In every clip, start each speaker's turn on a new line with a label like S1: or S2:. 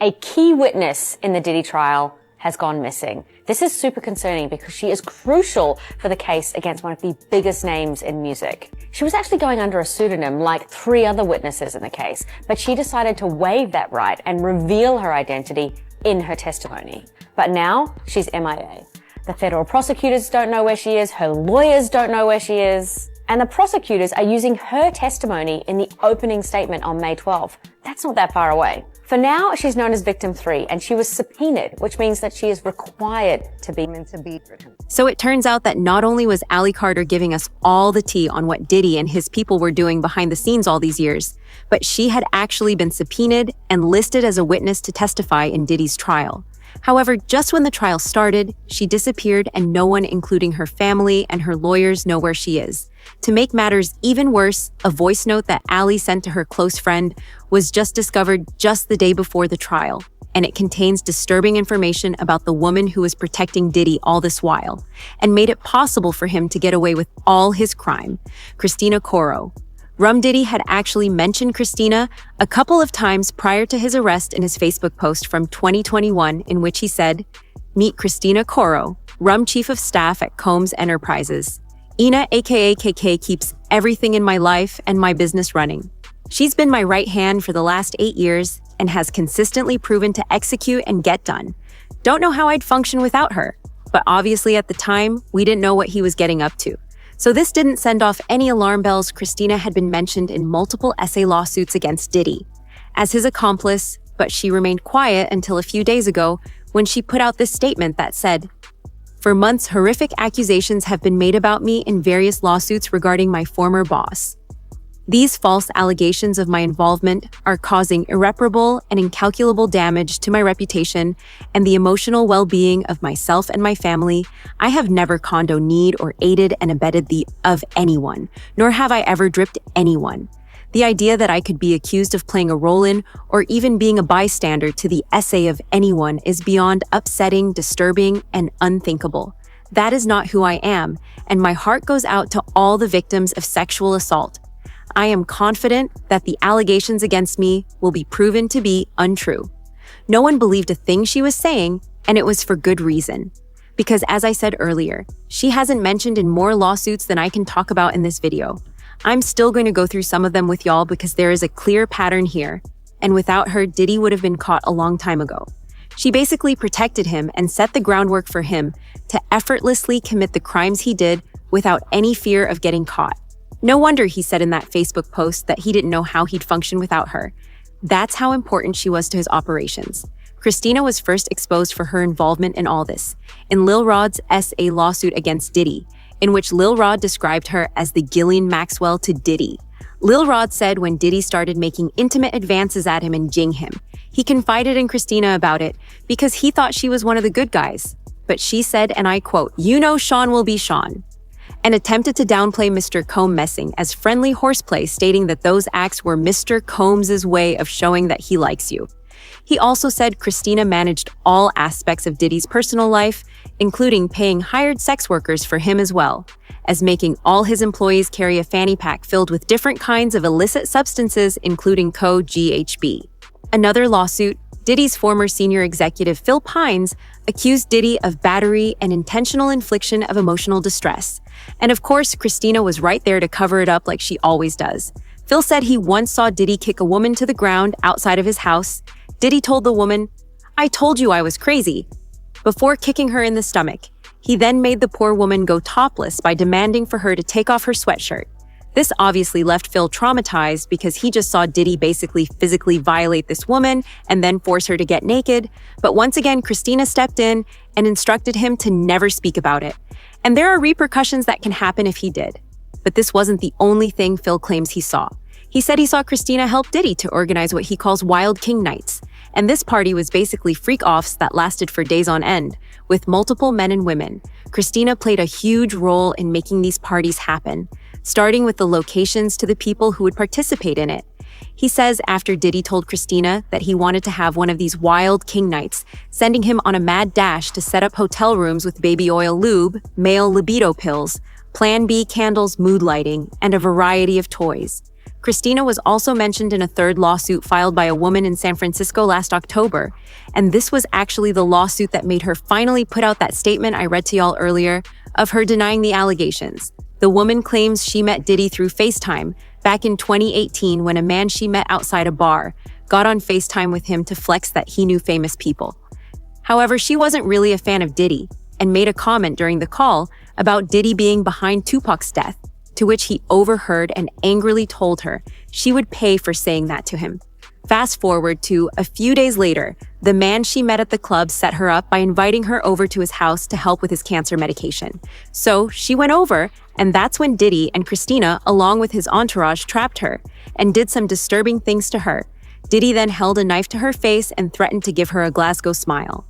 S1: A key witness in the Diddy trial has gone missing. This is super concerning because she is crucial for the case against one of the biggest names in music. She was actually going under a pseudonym like 3 other witnesses in the case, but she decided to waive that right and reveal her identity in her testimony. But now she's MIA. The federal prosecutors don't know where she is, her lawyers don't know where she is, and the prosecutors are using her testimony in the opening statement on May 12th. That's not that far away. For now, she's known as Victim 3, and she was subpoenaed, which means that she is required to be written.
S2: So it turns out that not only was Ally Carter giving us all the tea on what Diddy and his people were doing behind the scenes all these years, but she had actually been subpoenaed and listed as a witness to testify in Diddy's trial. However, just when the trial started, she disappeared and no one, including her family and her lawyers, know where she is. To make matters even worse, a voice note that Ally sent to her close friend was just discovered just the day before the trial, and it contains disturbing information about the woman who was protecting Diddy all this while, and made it possible for him to get away with all his crime, Christina Coro. Rum Diddy had actually mentioned Christina a couple of times prior to his arrest in his Facebook post from 2021, in which he said, "Meet Christina Coro, Rum Chief of Staff at Combs Enterprises. Ina aka KK keeps everything in my life and my business running. She's been my right hand for the last 8 years and has consistently proven to execute and get done. Don't know how I'd function without her, but obviously at the time, we didn't know what he was getting up to. So this didn't send off any alarm bells. Christina had been mentioned in multiple essay lawsuits against Diddy as his accomplice, but she remained quiet until a few days ago when she put out this statement that said, "For months, horrific accusations have been made about me in various lawsuits regarding my former boss. These false allegations of my involvement are causing irreparable and incalculable damage to my reputation and the emotional well-being of myself and my family. I have never condoned or aided and abetted of anyone, nor have I ever dripped anyone. The idea that I could be accused of playing a role in or even being a bystander to the essay of anyone is beyond upsetting, disturbing, and unthinkable. That is not who I am, and my heart goes out to all the victims of sexual assault. I am confident that the allegations against me will be proven to be untrue." No one believed a thing she was saying, and it was for good reason. Because as I said earlier, she hasn't mentioned in more lawsuits than I can talk about in this video. I'm still going to go through some of them with y'all because there is a clear pattern here, and without her, Diddy would have been caught a long time ago. She basically protected him and set the groundwork for him to effortlessly commit the crimes he did without any fear of getting caught. No wonder he said in that Facebook post that he didn't know how he'd function without her. That's how important she was to his operations. Christina was first exposed for her involvement in all this, in Lil Rod's SA lawsuit against Diddy, in which Lil Rod described her as the Ghislaine Maxwell to Diddy. Lil Rod said when Diddy started making intimate advances at him and jing him, he confided in Christina about it because he thought she was one of the good guys. But she said, and I quote, "You know Sean will be Sean," and attempted to downplay Mr. Combs messing as friendly horseplay, stating that those acts were Mr. Combs' way of showing that he likes you. He also said Christina managed all aspects of Diddy's personal life, including paying hired sex workers for him as well, as making all his employees carry a fanny pack filled with different kinds of illicit substances, including GHB. Another lawsuit, Diddy's former senior executive Phil Pines accused Diddy of battery and intentional infliction of emotional distress. And of course, Christina was right there to cover it up like she always does. Phil said he once saw Diddy kick a woman to the ground outside of his house. Diddy told the woman, "I told you I was crazy," before kicking her in the stomach. He then made the poor woman go topless by demanding for her to take off her sweatshirt. This obviously left Phil traumatized because he just saw Diddy basically physically violate this woman and then force her to get naked. But once again, Christina stepped in and instructed him to never speak about it. And there are repercussions that can happen if he did. But this wasn't the only thing Phil claims he saw. He said he saw Christina help Diddy to organize what he calls Wild King Nights. And this party was basically freak-offs that lasted for days on end, with multiple men and women. Christina played a huge role in making these parties happen, starting with the locations to the people who would participate in it. He says after Diddy told Christina that he wanted to have one of these Wild King Nights, sending him on a mad dash to set up hotel rooms with baby oil lube, male libido pills, Plan B candles, mood lighting, and a variety of toys. Christina was also mentioned in a third lawsuit filed by a woman in San Francisco last October, and this was actually the lawsuit that made her finally put out that statement I read to y'all earlier of her denying the allegations. The woman claims she met Diddy through FaceTime back in 2018 when a man she met outside a bar got on FaceTime with him to flex that he knew famous people. However, she wasn't really a fan of Diddy and made a comment during the call about Diddy being behind Tupac's death, to which he overheard and angrily told her she would pay for saying that to him. Fast forward to a few days later, the man she met at the club set her up by inviting her over to his house to help with his cancer medication. So she went over, and that's when Diddy and Christina, along with his entourage, trapped her and did some disturbing things to her. Diddy then held a knife to her face and threatened to give her a Glasgow smile.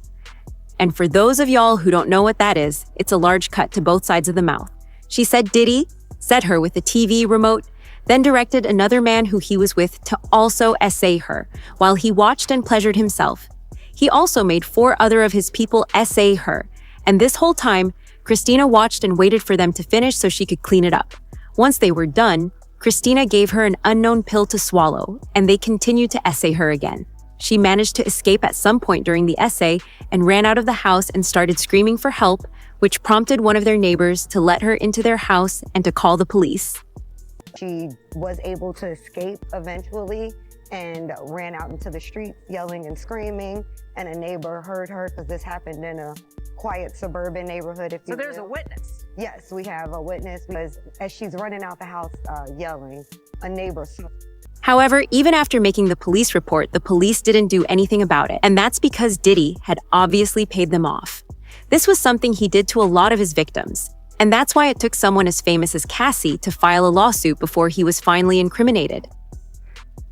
S2: And for those of y'all who don't know what that is, it's a large cut to both sides of the mouth. She said Diddy set her with a TV remote, then directed another man who he was with to also essay her, while he watched and pleasured himself. He also made 4 other of his people essay her, and this whole time, Christina watched and waited for them to finish so she could clean it up. Once they were done, Christina gave her an unknown pill to swallow, and they continued to essay her again. She managed to escape at some point during the essay and ran out of the house and started screaming for help, which prompted one of their neighbors to let her into their house and to call the police.
S3: She was able to escape eventually and ran out into the streets yelling and screaming, and a neighbor heard her because this happened in a quiet suburban neighborhood.
S4: So there's a witness?
S3: Yes, we have a witness because as she's running out the house yelling, a neighbor saw.
S2: However, even after making the police report, the police didn't do anything about it, and that's because Diddy had obviously paid them off. This was something he did to a lot of his victims, and that's why it took someone as famous as Cassie to file a lawsuit before he was finally incriminated.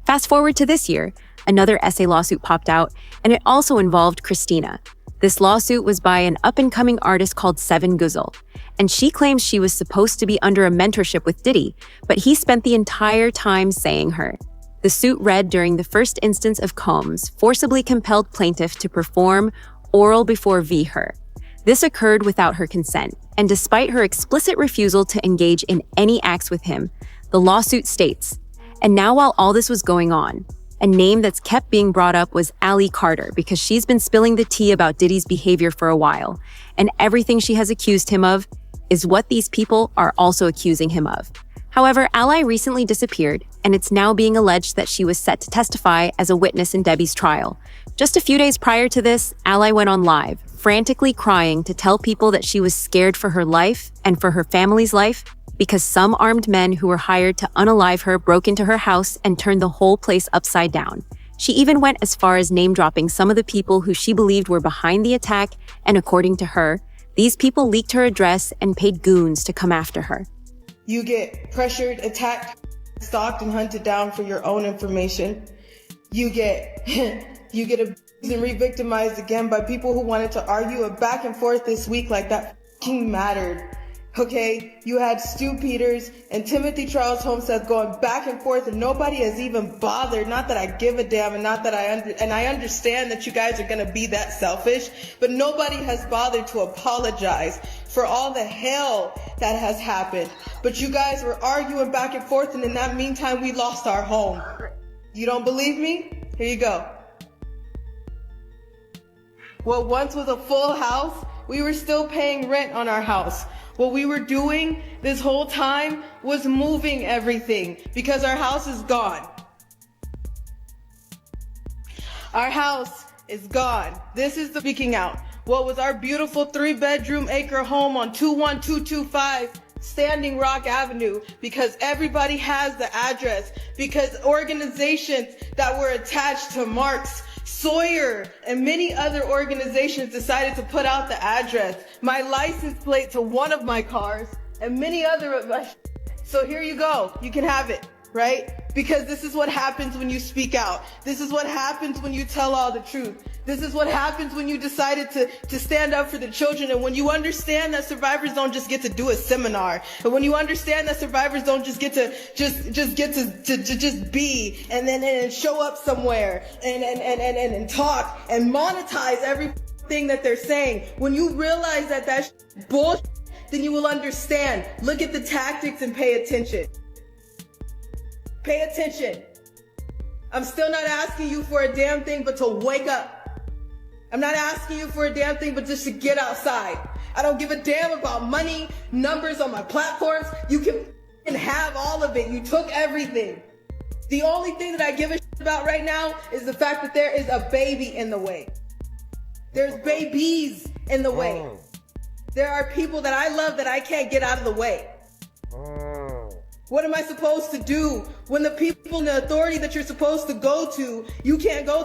S2: Fast forward to this year, another essay lawsuit popped out, and it also involved Christina. This lawsuit was by an up-and-coming artist called Seven Guzzle, and she claims she was supposed to be under a mentorship with Diddy, but he spent the entire time saying her. The suit read during the first instance of Combs forcibly compelled plaintiff to perform oral before her. This occurred without her consent, and despite her explicit refusal to engage in any acts with him, the lawsuit states, and now while all this was going on, a name that's kept being brought up was Ally Carter because she's been spilling the tea about Diddy's behavior for a while, and everything she has accused him of is what these people are also accusing him of. However, Ally recently disappeared, and it's now being alleged that she was set to testify as a witness in Debbie's trial. Just a few days prior to this, Ally went on live, frantically crying to tell people that she was scared for her life and for her family's life because some armed men who were hired to unalive her broke into her house and turned the whole place upside down. She even went as far as name-dropping some of the people who she believed were behind the attack, and according to her, these people leaked her address and paid goons to come after her.
S5: You get pressured, attacked, stalked, and hunted down for your own information. You get abused and re-victimized again by people who wanted to argue a back and forth this week like that fucking mattered. Okay, you had Stu Peters and Timothy Charles Homestead going back and forth, and nobody has even bothered. Not that I give a damn, and not that I understand that you guys are gonna be that selfish, but nobody has bothered to apologize for all the hell that has happened. But you guys were arguing back and forth, and in that meantime, we lost our home. You don't believe me? Here you go. What once was a full house, we were still paying rent on our house. What we were doing this whole time was moving everything because our house is gone. Our house is gone. This is the speaking out. What was our beautiful 3-bedroom acre home on 21225 Standing Rock Avenue, because everybody has the address, because organizations that were attached to Marx, Sawyer, and many other organizations decided to put out the address, my license plate to one of my cars, and many other of my. So here you go. You can have it, right? Because this is what happens when you speak out. This is what happens when you tell all the truth. This is what happens when you decided to stand up for the children, and when you understand that survivors don't just get to do a seminar, and when you understand that survivors don't just get to just be and then show up somewhere and talk and monetize everything that they're saying. When you realize that that's bullshit, then you will understand. Look at the tactics and pay attention. Pay attention. I'm still not asking you for a damn thing but to wake up. I'm not asking you for a damn thing but just to get outside. I don't give a damn about money, numbers on my platforms. You can have all of it. You took everything. The only thing that I give a shit about right now is the fact that there is a baby in the way. There's babies in the way. There are people that I love that I can't get out of the way. What am I supposed to do when the people in the authority that you're supposed to go to, you can't go